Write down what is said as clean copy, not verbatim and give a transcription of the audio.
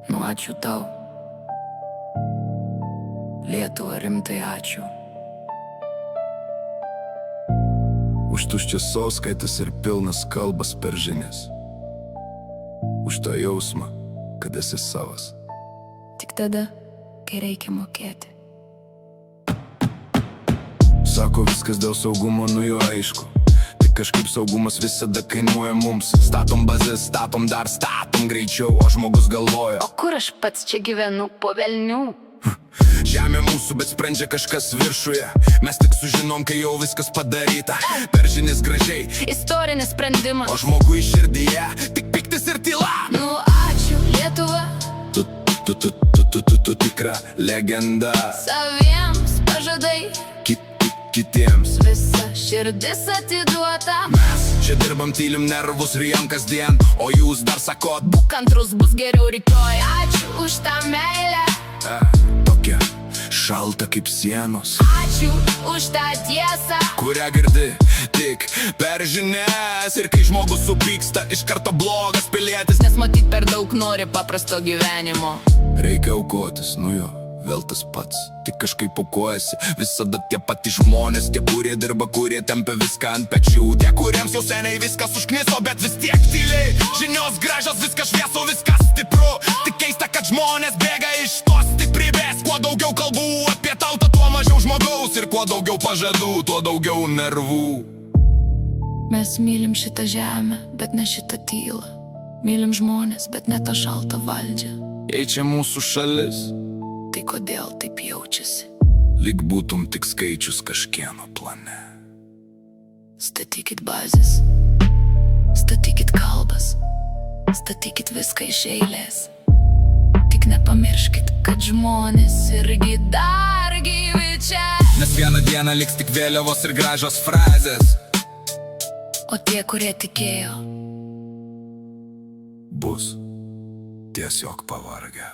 Nu ačiū tau, Lietuva, rimtai ačiū. Už tuščias sąskaitas ir pilnas kalbas per žinias. Už tą jausmą, kad esi savas. Tik tada, kai reikia mokėti. Sako viskas dėl saugumo, nu jau aišku. Tik kažkaip saugumas visada kainuoja mums. Statom bazės, statom dar, statom greičiau, o žmogus galvoja: O kur aš pats čia gyvenu po velnių? Žemė mūsų, bet sprendžia kažkas viršuje. Mes tik sužinom, kai jau viskas padaryta. Per žinias gražiai, Istorinis sprendimas. o žmogui širdyje tik piktis ir tyla. Nu ačiū, Lietuva, Tu tikra legenda. saviems pažadai, Kitiems visa širdis atiduota. mes čia dirbam, tylim nervus, rijam kasdien, o jūs dar sakot: Būk kantrus, bus geriau rytoj. Ačiū už tą meilę, tokia šalta kaip sienos, ačiū už tą tiesą. kurią girdi tik per žinias. Ir kai žmogus supyksta, iš karto blogas pilietis. Nes matyt per daug nori paprasto gyvenimo. Reikia aukotis, nu jo, vėl tas pats. Tik kažkaip aukojasi visada tie patys žmonės. Tie, kurie dirba, kurie tempia viską ant pečių. Tie, kuriems jau seniai viskas užkniso, bet vis tiek tyliai. Žinios gražios, viskas šviesu, viskas stipru. Tik keista, kad žmonės bėga iš tos stiprybės. Kuo daugiau kalbų apie tautą, tuo mažiau žmogaus. Ir kuo daugiau pažadų, tuo daugiau nervų. Mes mylim šitą žemę, bet ne šitą tylą. Mylim žmonės, bet ne tą šaltą valdžią. Jei čia mūsų šalis, Tai kodėl taip jaučiasi? lyg būtum tik skaičius kažkieno plane. Statykit bazės, statykit kalbas, statykit viską iš eilės. Tik nepamirškit, kad žmonės irgi dar gyvi čia. Nes vieną dieną liks tik vėliavos ir gražios frazės. O tie, kurie tikėjo, Bus tiesiog pavargę.